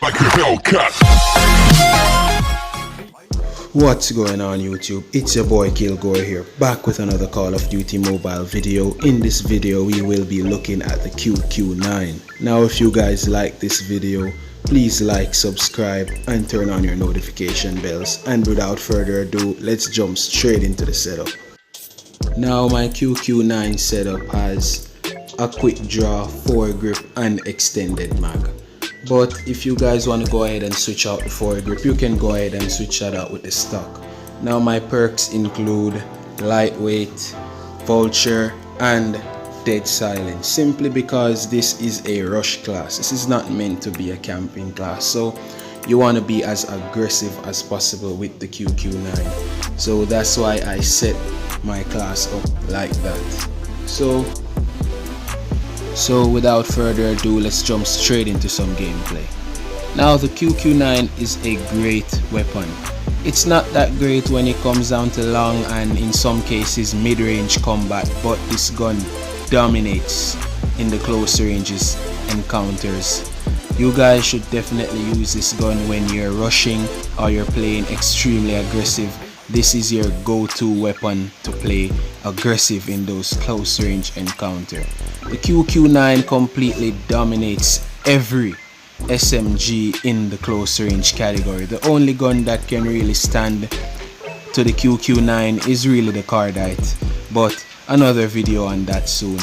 like a Hellcat. What's going on YouTube? It's your boy Kilgore here, back with another Call of Duty Mobile video. In this video we will be looking at the QQ9. Now if you guys like this video, please like, subscribe and turn on your notification bells, and without further ado, let's jump straight into the setup. Now my QQ9 setup has a quick draw, foregrip and extended mag. But if you guys want to go ahead and switch out the foregrip, you can go ahead and switch that out with the stock. Now my perks include lightweight, vulture and dead silence, simply because this is a rush class. This is not meant to be a camping class, so you want to be as aggressive as possible with the QQ9. So that's why I set my class up like that. So without further ado, let's jump straight into some gameplay. Now the QQ9 is a great weapon. It's not that great when it comes down to long and in some cases mid-range combat, but this gun dominates in the close ranges encounters. You guys should definitely use this gun when you're rushing or you're playing extremely aggressive. This is your go-to weapon to play aggressive in those close range encounter. The QQ9 completely dominates every SMG in the close range category. The only gun that can really stand to the QQ9 is really the Cardite, but another video on that soon.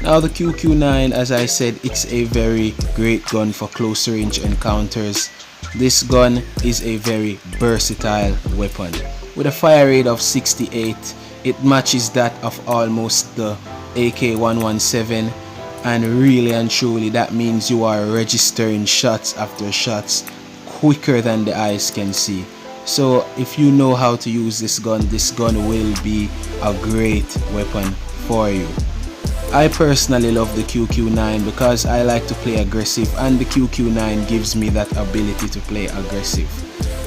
Now the QQ9, as I said, it's a very great gun for close range encounters. This gun is a very versatile weapon. With a fire rate of 68, it matches that of almost the AK-117, and really and truly that means you are registering shots after shots quicker than the eyes can see. So if you know how to use this gun will be a great weapon for you. I personally love the QQ9 because I like to play aggressive, and the QQ9 gives me that ability to play aggressive.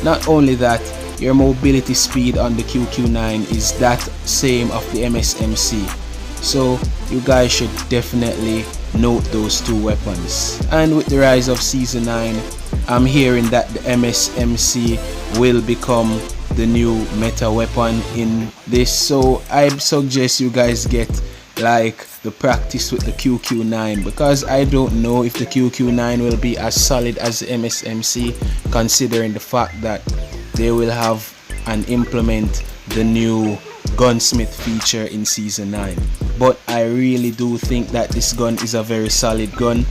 Not only that, your mobility speed on the QQ9 is that same of the MSMC. So you guys should definitely note those two weapons. And with the rise of Season 9, I'm hearing that the MSMC will become the new meta weapon in this. So I suggest you guys get like the practice with the QQ9, because I don't know if the QQ9 will be as solid as the MSMC, considering the fact that they will have and implement the new gunsmith feature in Season 9. But I really do think that this gun is a very solid gun,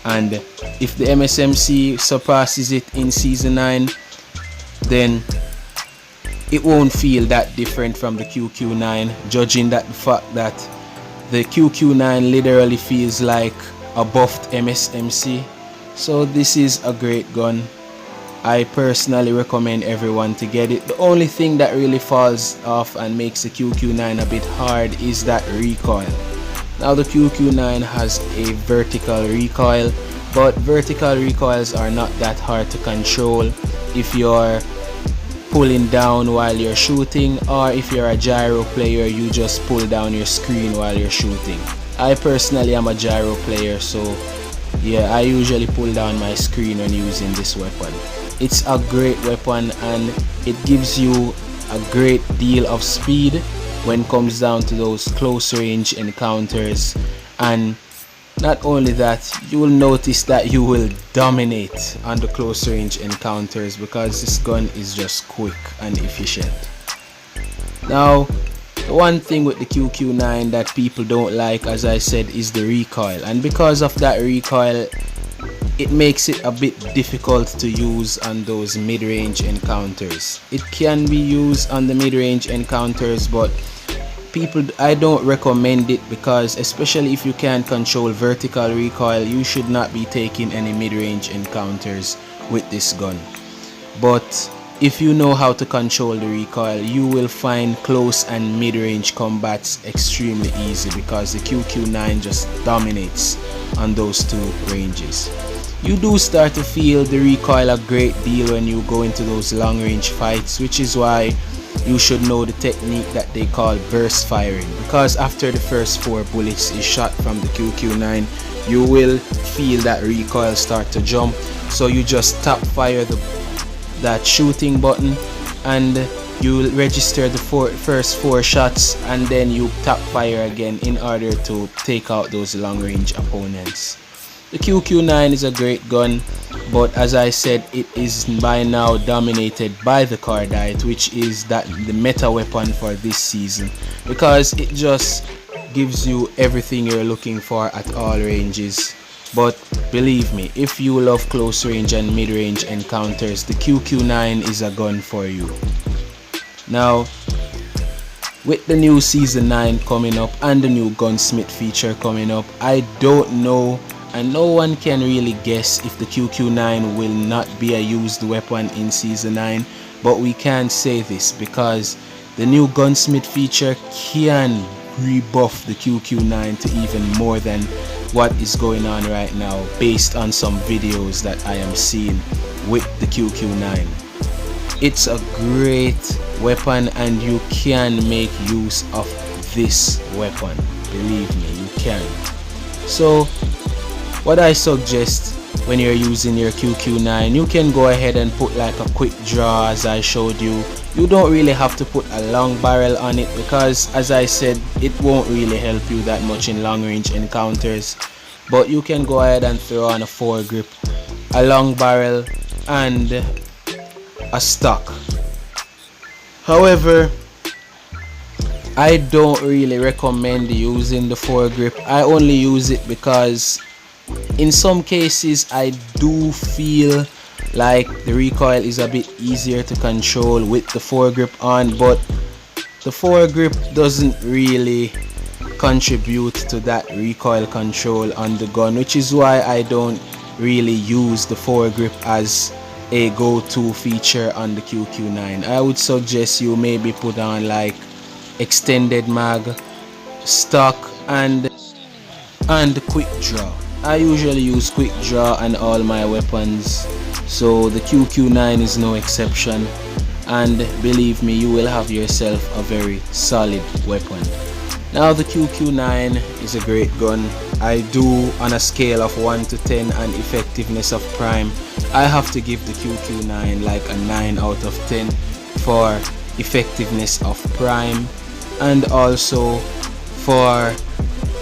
and if the MSMC surpasses it in Season 9, then it won't feel that different from the QQ9, judging that the fact that the QQ9 literally feels like a buffed MSMC. So this is a great gun. I personally recommend everyone to get it. The only thing that really falls off and makes the QQ9 a bit hard is that recoil. Now the QQ9 has a vertical recoil, but vertical recoils are not that hard to control if you're pulling down while you're shooting, or if you're a gyro player, you just pull down your screen while you're shooting. I personally am a gyro player, so yeah, I usually pull down my screen when using this weapon. It's a great weapon and it gives you a great deal of speed when it comes down to those close range encounters. And not only that, you will notice that you will dominate on the close range encounters because this gun is just quick and efficient. Now, the one thing with the QQ9 that people don't like, as I said, is the recoil, and because of that recoil, it makes it a bit difficult to use on those mid-range encounters. It can be used on the mid-range encounters, but I don't recommend it, because especially if you can't control vertical recoil, you should not be taking any mid-range encounters with this gun. But if you know how to control the recoil, you will find close and mid-range combats extremely easy, because the QQ9 just dominates on those two ranges. You do start to feel the recoil a great deal when you go into those long range fights, which is why you should know the technique that they call burst firing, because after the first 4 bullets is shot from the QQ9, you will feel that recoil start to jump. So you just tap fire that shooting button, and you register the first 4 shots, and then you tap fire again in order to take out those long range opponents. The QQ9 is a great gun, but as I said, it is by now dominated by the Cordite, which is the meta weapon for this season, because it just gives you everything you're looking for at all ranges. But believe me, if you love close range and mid range encounters, the QQ9 is a gun for you. Now, with the new season 9 coming up and the new gunsmith feature coming up, I don't know, and no one can really guess if the QQ9 will not be a used weapon in season 9, but we can say this because the new gunsmith feature can rebuff the QQ9 to even more than what is going on right now, based on some videos that I am seeing with the QQ9. It's a great weapon and you can make use of this weapon, believe me, you can. So what I suggest when you're using your QQ9, you can go ahead and put like a quick draw as I showed you. You don't really have to put a long barrel on it because, as I said, it won't really help you that much in long range encounters. But you can go ahead and throw on a foregrip, a long barrel, and a stock. However, I don't really recommend using the foregrip. I only use it because in some cases I do feel like the recoil is a bit easier to control with the foregrip on, but the foregrip doesn't really contribute to that recoil control on the gun, which is why I don't really use the foregrip as a go-to feature on the QQ9. I would suggest you maybe put on like extended mag, stock, and quick draw. I usually use quick draw on all my weapons, so the QQ9 is no exception, and believe me, you will have yourself a very solid weapon. Now the QQ9 is a great gun. I do, on a scale of 1 to 10 and effectiveness of prime, I have to give the QQ9 like a 9 out of 10 for effectiveness of prime, and also for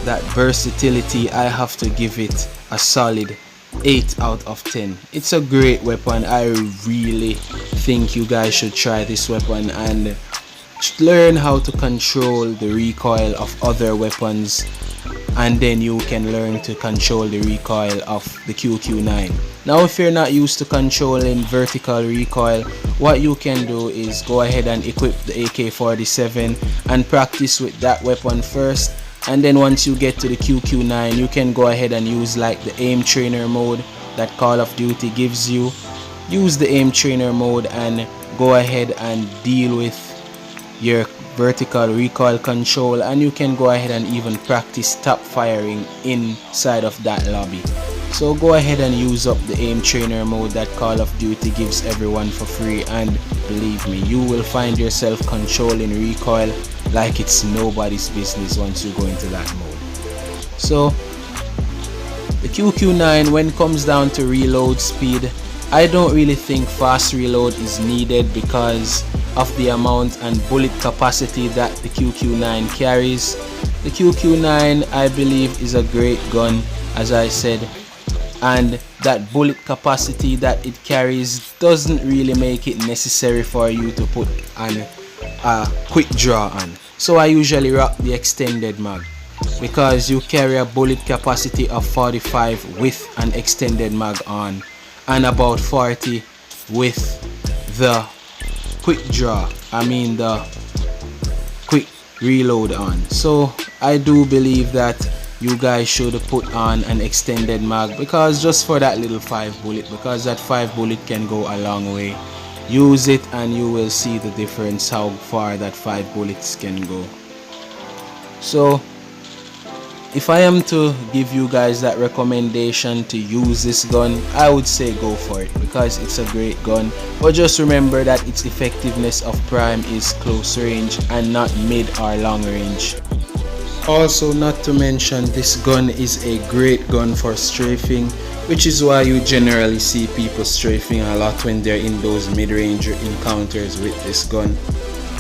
that versatility I have to give it a solid 8 out of 10. It's a great weapon. I really think you guys should try this weapon and learn how to control the recoil of other weapons, and then you can learn to control the recoil of the QQ9. Now if you're not used to controlling vertical recoil, what you can do is go ahead and equip the AK-47 and practice with that weapon first, and then once you get to the QQ9, you can go ahead and use like the aim trainer mode that Call of Duty gives you. Use the aim trainer mode and go ahead and deal with your vertical recoil control, and you can go ahead and even practice tap firing inside of that lobby. So go ahead and use up the aim trainer mode that Call of Duty gives everyone for free, and believe me, you will find yourself controlling recoil like it's nobody's business once you go into that mode. So the QQ9, when it comes down to reload speed, I don't really think fast reload is needed because of the amount and bullet capacity that the QQ9 carries. The QQ9, I believe, is a great gun, as I said, and that bullet capacity that it carries doesn't really make it necessary for you to put on a quick draw on. So I usually rock the extended mag because you carry a bullet capacity of 45 with an extended mag on, and about 40 with the quick draw, the quick reload on. So I do believe that you guys should put on an extended mag, because just for that little 5 bullet, because that 5 bullet can go a long way. Use it and you will see the difference, how far that 5 bullets can go. So if I am to give you guys that recommendation to use this gun, I would say go for it because it's a great gun. But just remember that its effectiveness of prime is close range and not mid or long range. Also, not to mention, this gun is a great gun for strafing, which is why you generally see people strafing a lot when they're in those mid-range encounters with this gun,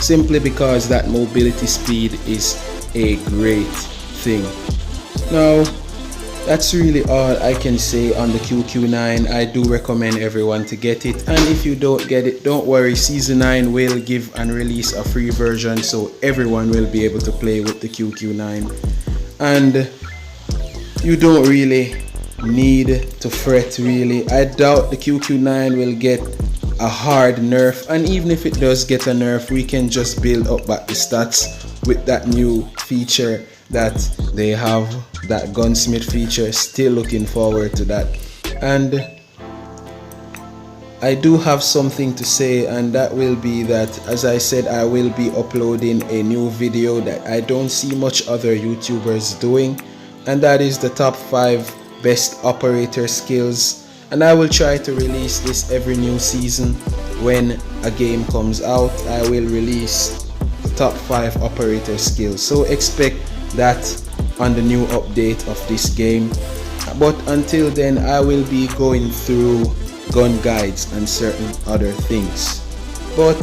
simply because that mobility speed is a great thing. Now, that's really all I can say on the QQ9. I do recommend everyone to get it, and if you don't get it, don't worry, Season 9 will give and release a free version, so everyone will be able to play with the QQ9. And you don't really need to fret really. I doubt the QQ9 will get a hard nerf, and even if it does get a nerf, we can just build up back the stats with that new feature that they have, that gunsmith feature. Still looking forward to that. And I do have something to say, and that will be that, as I said, I will be uploading a new video that I don't see much other YouTubers doing, and that is the top 5 best operator skills. And I will try to release this every new season. When a game comes out, I will release the top 5 operator skills, so expect that on the new update of this game. But until then, I will be going through gun guides and certain other things. But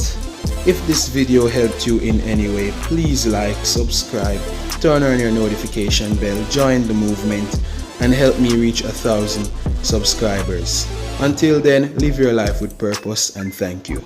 if this video helped you in any way, please like, subscribe, turn on your notification bell, join the movement, and help me reach 1,000 subscribers. Until then, live your life with purpose, and thank you.